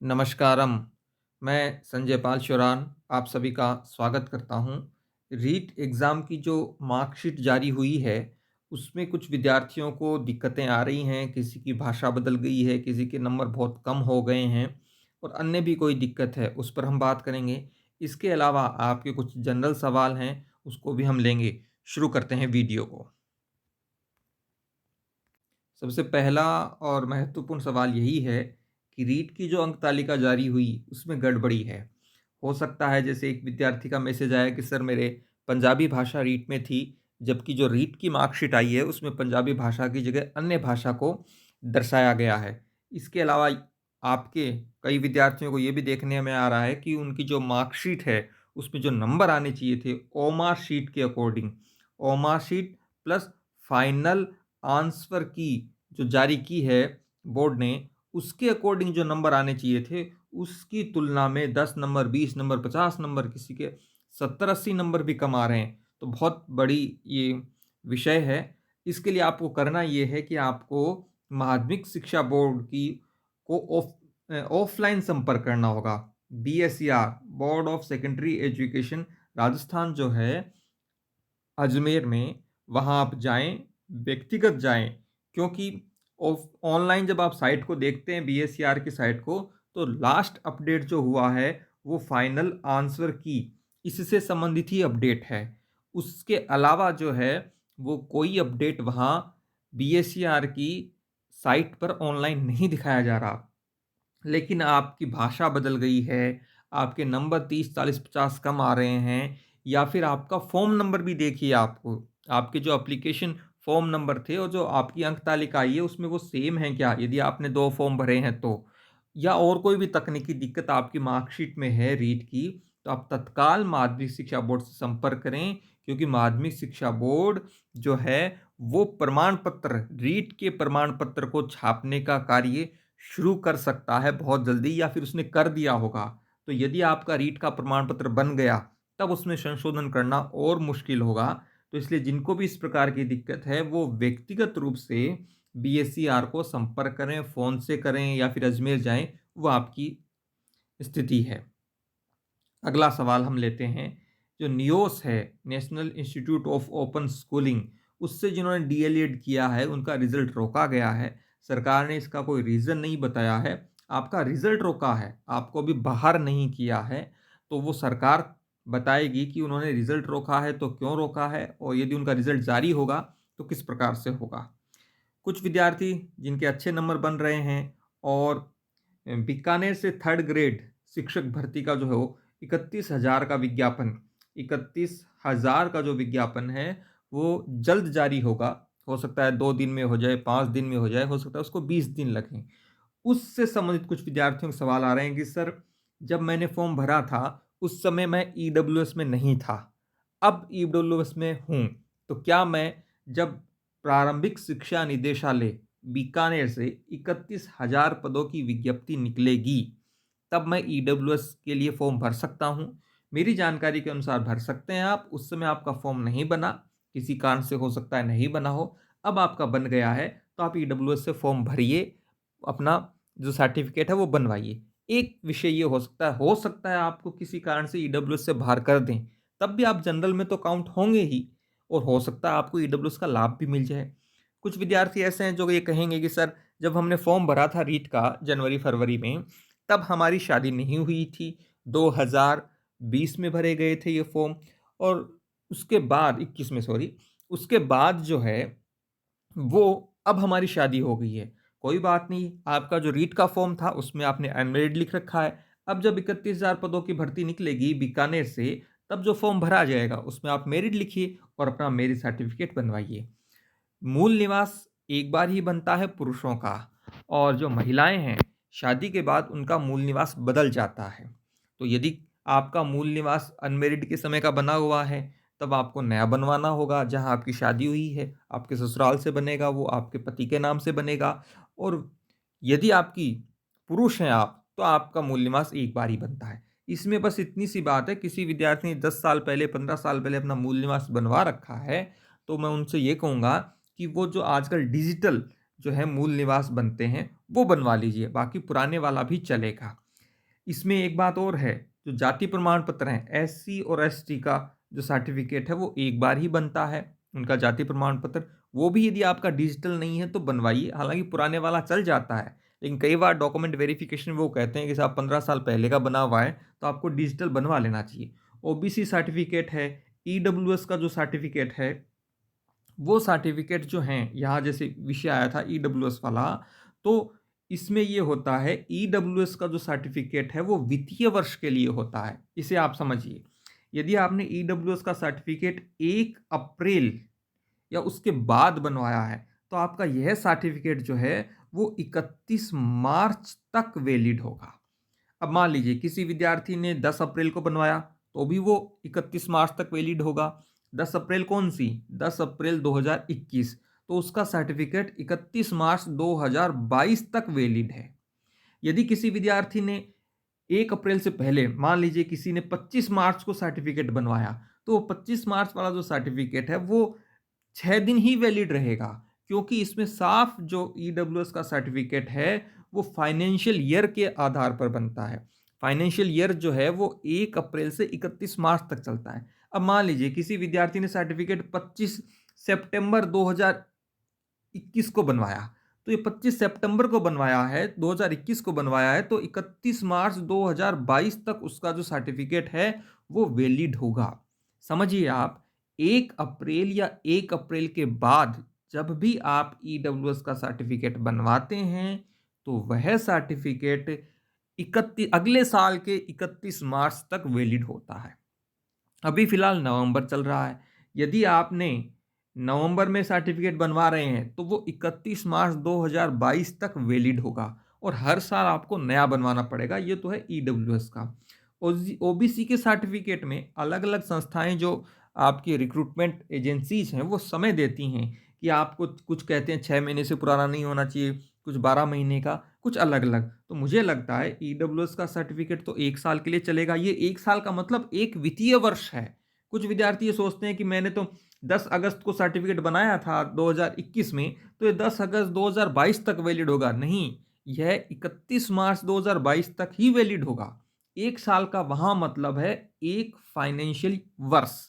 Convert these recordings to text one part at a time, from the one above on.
नमस्कारम। मैं संजय पाल शुरान आप सभी का स्वागत करता हूँ। रीट एग्ज़ाम की जो मार्कशीट जारी हुई है, उसमें कुछ विद्यार्थियों को दिक्कतें आ रही हैं। किसी की भाषा बदल गई है, किसी के नंबर बहुत कम हो गए हैं और अन्य भी कोई दिक्कत है, उस पर हम बात करेंगे। इसके अलावा आपके कुछ जनरल सवाल हैं, उसको भी हम लेंगे। शुरू करते हैं वीडियो को। सबसे पहला और महत्वपूर्ण सवाल यही है कि रीट की जो अंक तालिका जारी हुई उसमें गड़बड़ी है। हो सकता है जैसे एक विद्यार्थी का मैसेज आया कि सर मेरे पंजाबी भाषा रीट में थी, जबकि जो रीट की मार्कशीट आई है उसमें पंजाबी भाषा की जगह अन्य भाषा को दर्शाया गया है। इसके अलावा आपके कई विद्यार्थियों को ये भी देखने में आ रहा है कि उनकी जो मार्कशीट है उसमें जो नंबर आने चाहिए थे ओमार शीट के according, OMR sheet plus final answer key जो जारी की है बोर्ड ने, उसके अकॉर्डिंग जो नंबर आने चाहिए थे, उसकी तुलना में 10 नंबर, 20 नंबर, 50 नंबर, किसी के 70-80 नंबर भी कम आ रहे हैं। तो बहुत बड़ी ये विषय है। इसके लिए आपको करना ये है कि आपको माध्यमिक शिक्षा बोर्ड की को ऑफलाइन संपर्क करना होगा। BSER, board of secondary education, Rajasthan जो है अजमेर में, वहाँ आप जाएँ, व्यक्तिगत जाएँ, क्योंकि ऑफ ऑनलाइन जब आप साइट को देखते हैं बीएसईआर की साइट को, तो लास्ट अपडेट जो हुआ है, वो फाइनल आंसर की इससे संबंधित ही अपडेट है। उसके अलावा जो है, वो कोई अपडेट वहाँ बीएसईआर की साइट पर ऑनलाइन नहीं दिखाया जा रहा। लेकिन आपकी भाषा बदल गई है, आपके नंबर 30, 40, 50 कम आ रहे हैं, या फिर आपका फ़ॉर्म नंबर भी देखिए आपको, आपके जो एप्लीकेशन फ़ॉर्म नंबर थे और जो आपकी अंक तालिका आई है, उसमें वो सेम हैं क्या? यदि आपने 2 फ़ॉर्म भरे हैं तो। या और कोई भी तकनीकी दिक्कत आपकी मार्कशीट में है रीट की, तो आप तत्काल माध्यमिक शिक्षा बोर्ड से संपर्क करें, क्योंकि माध्यमिक शिक्षा बोर्ड जो है, वो प्रमाण पत्र, रीट के प्रमाण पत्र को छापने का कार्य शुरू कर सकता है बहुत जल्दी, या फिर उसने कर दिया होगा। तो यदि आपका रीट का प्रमाण पत्र बन गया, तब उसमें संशोधन करना और मुश्किल होगा। तो इसलिए जिनको भी इस प्रकार की दिक्कत है, वो व्यक्तिगत रूप से बीएसईआर को संपर्क करें, फ़ोन से करें या फिर अजमेर जाएँ, वो आपकी स्थिति है। अगला सवाल हम लेते हैं। जो नियोस है, national institute of open schooling, उससे जिन्होंने डीएलएड किया है, उनका रिजल्ट रोका गया है। सरकार ने इसका कोई रीज़न नहीं बताया है। आपका रिजल्ट रोका है, आपको अभी बाहर नहीं किया है, तो वो सरकार बताएगी कि उन्होंने रिजल्ट रोका है तो क्यों रोका है, और यदि उनका रिजल्ट जारी होगा तो किस प्रकार से होगा। कुछ विद्यार्थी जिनके अच्छे नंबर बन रहे हैं, और बीकानेर से थर्ड ग्रेड शिक्षक भर्ती का जो है वो 31,000 का विज्ञापन, 31,000 का जो विज्ञापन है, वो जल्द जारी होगा। हो सकता है 2 दिन में हो जाए, 5 दिन में हो जाए, हो सकता है उसको 20 दिन लगें। उससे संबंधित कुछ विद्यार्थियों के सवाल आ रहे हैं कि सर, जब मैंने फॉर्म भरा था उस समय मैं ईडब्ल्यूएस में नहीं था, अब ईडब्ल्यूएस में हूँ, तो क्या मैं जब प्रारंभिक शिक्षा निदेशालय बीकानेर से 31,000 पदों की विज्ञप्ति निकलेगी, तब मैं ईडब्ल्यूएस के लिए फॉर्म भर सकता हूँ? मेरी जानकारी के अनुसार भर सकते हैं आप। उस समय आपका फॉर्म नहीं बना, किसी कारण से हो सकता है नहीं बना हो। अब आपका बन गया है, तो आप ईडब्ल्यूएस से फॉर्म भरिए, अपना जो सर्टिफिकेट है वो बनवाइए। एक विषय ये हो सकता है आपको किसी कारण से ईडब्ल्यूएस से बाहर कर दें, तब भी आप जनरल में तो काउंट होंगे ही, और हो सकता है आपको ईडब्ल्यूएस का लाभ भी मिल जाए। कुछ विद्यार्थी ऐसे हैं जो ये कहेंगे कि सर, जब हमने फॉर्म भरा था रीट का जनवरी-फरवरी में, तब हमारी शादी नहीं हुई थी। 2020 में भरे गए थे ये फॉर्म, और उसके बाद 21 में, सॉरी, उसके बाद जो है वो अब हमारी शादी हो गई है। कोई बात नहीं, आपका जो रीट का फॉर्म था उसमें आपने अनमेरिड लिख रखा है। अब जब 31,000 पदों की भर्ती निकलेगी बीकानेर से, तब जो फॉर्म भरा जाएगा उसमें आप मेरिड लिखिए और अपना मैरिज सर्टिफिकेट बनवाइए। मूल निवास एक बार ही बनता है पुरुषों का, और जो महिलाएं हैं, शादी के बाद उनका मूल निवास बदल जाता है। तो यदि आपका मूल निवास अनमेरिड के समय का बना हुआ है, तब आपको नया बनवाना होगा। जहां आपकी शादी हुई है, आपके ससुराल से बनेगा, वो आपके पति के नाम से बनेगा। और यदि आपकी पुरुष हैं आप, तो आपका मूल निवास एक बार ही बनता है। इसमें बस इतनी सी बात है, किसी विद्यार्थी ने 10 साल पहले, 15 साल पहले अपना मूल निवास बनवा रखा है, तो मैं उनसे ये कहूँगा कि वो जो आजकल डिजिटल जो है मूल निवास बनते हैं, वो बनवा लीजिए, बाकी पुराने वाला भी चलेगा। इसमें एक बात और है, जो जाति प्रमाण पत्र हैं, एससी और एसटी का जो सर्टिफिकेट है वो एक बार ही बनता है, उनका जाति प्रमाण पत्र, वो भी यदि आपका डिजिटल नहीं है तो बनवाइए। हालांकि पुराने वाला चल जाता है, लेकिन कई बार डॉक्यूमेंट वेरिफिकेशन वो कहते हैं कि साहब 15 साल पहले का बना हुआ है, तो आपको डिजिटल बनवा लेना चाहिए। ओबीसी सर्टिफिकेट है, ईडब्ल्यूएस का जो सर्टिफिकेट है, वो सर्टिफिकेट जो हैं, यहाँ जैसे विषय आया था ईडब्ल्यूएस वाला, तो इसमें ये होता है, ईडब्ल्यूएस का जो सर्टिफिकेट है वो वित्तीय वर्ष के लिए होता है। इसे आप समझिए, यदि आपने ईडब्ल्यूएस का सर्टिफिकेट 1 अप्रैल या उसके बाद बनवाया है, तो आपका यह सर्टिफिकेट जो है वो 31 मार्च तक वैलिड होगा। अब मान लीजिए किसी विद्यार्थी ने 10 अप्रैल को बनवाया, तो भी वो 31 मार्च तक वैलिड होगा। 10 अप्रैल कौन सी? 10 अप्रैल 2021, तो उसका सर्टिफिकेट 31 मार्च 2022 तक वैलिड है। यदि किसी विद्यार्थी ने 1 अप्रैल से पहले, मान लीजिए किसी ने 25 मार्च को सर्टिफिकेट बनवाया, तो 25 मार्च वाला जो सर्टिफिकेट है वो 6 दिन ही वैलिड रहेगा, क्योंकि इसमें साफ जो ईडब्ल्यूएस का सर्टिफिकेट है वो फाइनेंशियल ईयर के आधार पर बनता है। फाइनेंशियल ईयर जो है वो 1 अप्रैल से 31 मार्च तक चलता है। अब मान लीजिए किसी विद्यार्थी ने सर्टिफिकेट 25 सितंबर 2021 को बनवाया, तो ये 25 सितंबर को बनवाया है, 2021 को बनवाया है, तो 31 मार्च 2022 तक उसका जो सर्टिफिकेट है वो वैलिड होगा। समझिए आप, 1 अप्रैल या 1 अप्रैल के बाद जब भी आप ईडब्ल्यूएस का सर्टिफिकेट बनवाते हैं, तो वह सर्टिफिकेट 31 अगले साल के 31 मार्च तक वैलिड होता है। अभी फिलहाल नवंबर चल रहा है, यदि आपने नवंबर में सर्टिफिकेट बनवा रहे हैं तो वो 31 मार्च 2022 तक वैलिड होगा, और हर साल आपको नया बनवाना पड़ेगा। ये तो है ईडब्ल्यूएस का। ओबीसी के सर्टिफिकेट में अलग अलग संस्थाएं जो आपकी रिक्रूटमेंट एजेंसीज हैं वो समय देती हैं कि आपको, कुछ कहते हैं 6 महीने से पुराना नहीं होना चाहिए, कुछ 12 महीने का, कुछ अलग अलग। तो मुझे लगता है ईडब्ल्यूएस का सर्टिफिकेट तो 1 साल के लिए चलेगा। ये 1 साल का मतलब एक वित्तीय वर्ष है। कुछ विद्यार्थी ये सोचते हैं कि मैंने तो 10 अगस्त को सर्टिफिकेट बनाया था 2021 में, तो ये 10 अगस्त 2022 तक वैलिड होगा। नहीं, यह 31 मार्च 2022 तक ही वैलिड होगा। 1 साल का वहां मतलब है एक फाइनेंशियल वर्ष।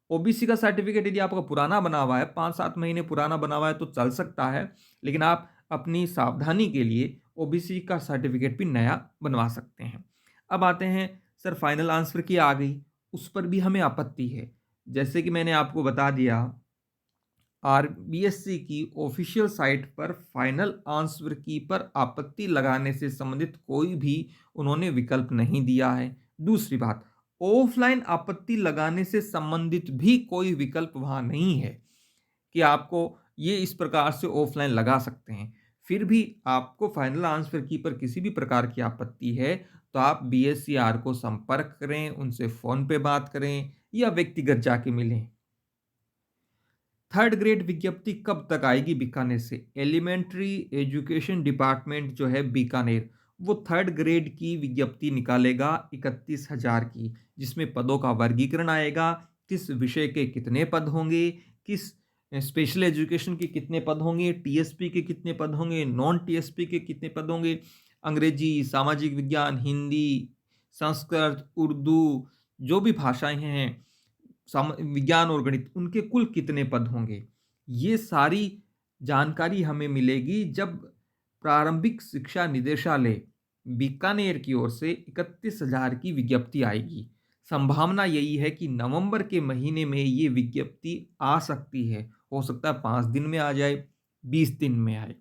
ओबीसी का सर्टिफिकेट यदि आपका पुराना बना हुआ है, 5-7 महीने पुराना बना हुआ है, तो चल सकता है, लेकिन आप अपनी सावधानी के लिए ओबीसी का सर्टिफिकेट भी नया बनवा सकते हैं। अब आते हैं, सर फाइनल आंसर की आ गई, उस पर भी हमें आपत्ति है। जैसे कि मैंने आपको बता दिया, आरबीएससी की ऑफिशियल साइट पर फाइनल आंसर की पर आपत्ति लगाने से संबंधित कोई भी उन्होंने विकल्प नहीं दिया है। दूसरी बात, ऑफलाइन आपत्ति लगाने से संबंधित भी कोई विकल्प वहां नहीं है कि आपको ये इस प्रकार से ऑफलाइन लगा सकते हैं। फिर भी आपको फाइनल आंसर की पर किसी भी प्रकार की आपत्ति है, तो आप बीएससीआर को संपर्क करें, उनसे फोन पे बात करें या व्यक्तिगत जाके मिलें। 3rd ग्रेड विज्ञप्ति कब तक आएगी बीकानेर से? एलिमेंट्री एजुकेशन डिपार्टमेंट जो है बीकानेर, वो 3rd ग्रेड की विज्ञप्ति निकालेगा 31,000 की, जिसमें पदों का वर्गीकरण आएगा, किस विषय के कितने पद होंगे, किस स्पेशल एजुकेशन के कितने पद होंगे, टीएसपी के कितने पद होंगे, नॉन टीएसपी के कितने पद होंगे, अंग्रेजी, सामाजिक विज्ञान, हिंदी, संस्कृत, उर्दू, जो भी भाषाएं हैं, विज्ञान और गणित, उनके कुल कितने पद होंगे। ये सारी जानकारी हमें मिलेगी जब प्रारंभिक शिक्षा निदेशालय बीकानेर की ओर से 31,000 की विज्ञप्ति आएगी। संभावना यही है कि नवंबर के महीने में ये विज्ञप्ति आ सकती है। हो सकता है 5 दिन में आ जाए, 20 दिन में आए।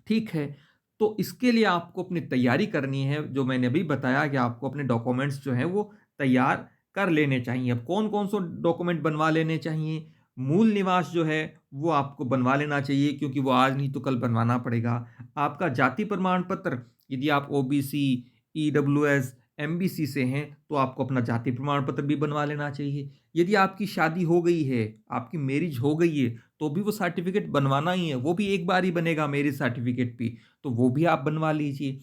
ठीक है, तो इसके लिए आपको अपनी तैयारी करनी है। जो मैंने अभी बताया कि आपको अपने डॉक्यूमेंट्स जो हैं वो तैयार कर लेने चाहिए। अब कौन कौन से डॉक्यूमेंट बनवा लेने चाहिए? मूल निवास जो है वो आपको बनवा लेना चाहिए, क्योंकि वो आज नहीं तो कल बनवाना पड़ेगा। आपका जाति प्रमाण पत्र, यदि आप ओबीसी, ईडब्ल्यूएस, एमबीसी से हैं, तो आपको अपना जाति प्रमाण पत्र भी बनवा लेना चाहिए। यदि आपकी शादी हो गई है, आपकी मैरिज हो गई है, तो भी वो सर्टिफिकेट बनवाना ही है, वो भी एक बार ही बनेगा मैरिज सर्टिफिकेट भी, तो वो भी आप बनवा लीजिए।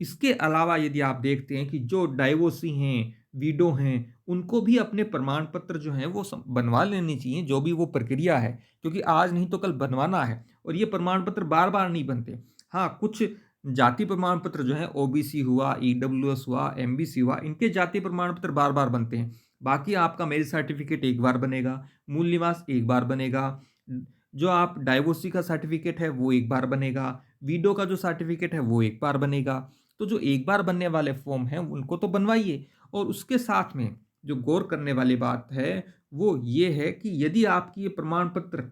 इसके अलावा यदि आप देखते हैं कि जो डाइवोर्सी हैं, विडो हैं, उनको भी अपने प्रमाण पत्र जो हैं वो बनवा लेनी चाहिए, जो भी वो प्रक्रिया है, क्योंकि आज नहीं तो कल बनवाना है, और ये प्रमाण पत्र बार बार नहीं बनते। हाँ, कुछ जाति प्रमाण पत्र जो है ओबीसी हुआ, ईडब्ल्यूएस हुआ, एमबीसी हुआ, इनके जाति प्रमाण पत्र बार-बार बनते हैं। बाकी आपका मैरिज सर्टिफिकेट एक बार बनेगा, मूल निवास एक बार बनेगा, जो आप डाइवोर्सी का सर्टिफिकेट है वो एक बार बनेगा, विडो का जो सर्टिफिकेट है वो एक बार बनेगा। तो जो एक बार बनने वाले फॉर्म हैं उनको तो बनवाइए, और उसके साथ में जो गौर करने वाली बात है वो ये है कि यदि आपकी ये प्रमाण पत्र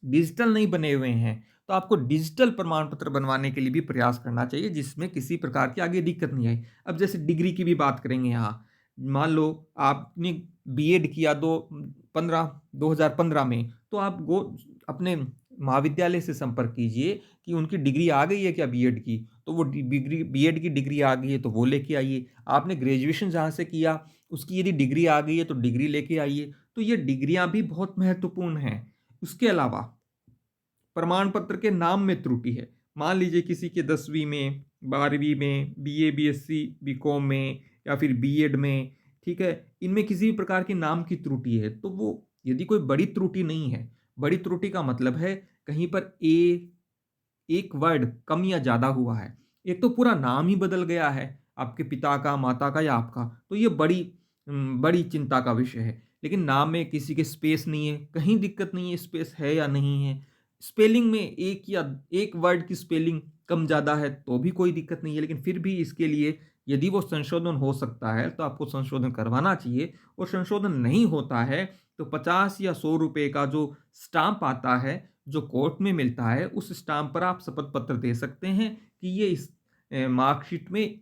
डिजिटल नहीं बने हुए हैं, तो आपको डिजिटल प्रमाण पत्र बनवाने के लिए भी प्रयास करना चाहिए, जिसमें किसी प्रकार की आगे दिक्कत नहीं आए। अब जैसे डिग्री की भी बात करेंगे यहाँ, मान लो आपने बीएड किया 2015 में, तो आप अपने महाविद्यालय से संपर्क कीजिए कि उनकी डिग्री आ गई है क्या बीएड की, तो वो डिग्री बीएड की डिग्री आ गई है तो वो लेके आइए। आपने ग्रेजुएशन जहाँ से किया उसकी यदि डिग्री आ गई है तो डिग्री लेके आइए। तो ये डिग्रियां भी बहुत महत्वपूर्ण हैं। उसके अलावा प्रमाण पत्र के नाम में त्रुटि है, मान लीजिए किसी के 10वीं में, 12वीं में, बीए, बीएससी, बीकॉम में या फिर बीएड में, ठीक है, इनमें किसी भी प्रकार की नाम की त्रुटि है, तो वो यदि कोई बड़ी त्रुटि नहीं है, बड़ी त्रुटि का मतलब है कहीं पर एक वर्ड कम या ज़्यादा हुआ है, एक तो पूरा नाम ही बदल गया है आपके पिता का, माता का या आपका, तो ये बड़ी चिंता का विषय है। लेकिन नाम में किसी के स्पेस नहीं है, कहीं दिक्कत नहीं है, स्पेस है या नहीं है। स्पेलिंग में एक वर्ड की स्पेलिंग कम ज़्यादा है तो भी कोई दिक्कत नहीं है, लेकिन फिर भी इसके लिए यदि वो संशोधन हो सकता है तो आपको संशोधन करवाना चाहिए, और संशोधन नहीं होता है तो 50 या 100 रुपए का जो स्टाम्प आता है, जो कोर्ट में मिलता है, उस स्टाम्प पर आप शपथ पत्र दे सकते हैं कि ये इस मार्कशीट में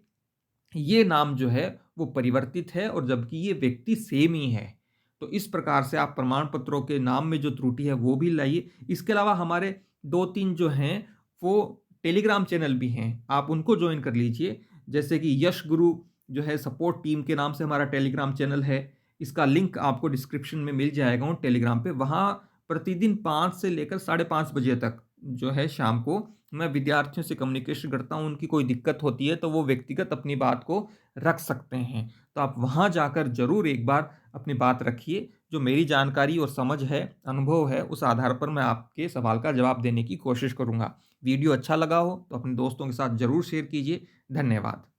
ये नाम जो है वो परिवर्तित है, और जबकि ये व्यक्ति सेम ही है। तो इस प्रकार से आप प्रमाण पत्रों के नाम में जो त्रुटि है वो भी लाइए। इसके अलावा हमारे 2-3 जो हैं वो टेलीग्राम चैनल भी हैं, आप उनको ज्वाइन कर लीजिए। जैसे कि यश गुरु जो है सपोर्ट टीम के नाम से हमारा टेलीग्राम चैनल है, इसका लिंक आपको डिस्क्रिप्शन में मिल जाएगा उन टेलीग्राम पे। वहाँ प्रतिदिन 5 से लेकर 5:30 बजे तक जो है शाम को मैं विद्यार्थियों से कम्युनिकेशन करता हूँ, उनकी कोई दिक्कत होती है तो वो व्यक्तिगत अपनी बात को रख सकते हैं। तो आप वहाँ जाकर ज़रूर एक बार अपनी बात रखिए। जो मेरी जानकारी और समझ है, अनुभव है, उस आधार पर मैं आपके सवाल का जवाब देने की कोशिश करूँगा। वीडियो अच्छा लगा हो तो अपने दोस्तों के साथ ज़रूर शेयर कीजिए। धन्यवाद।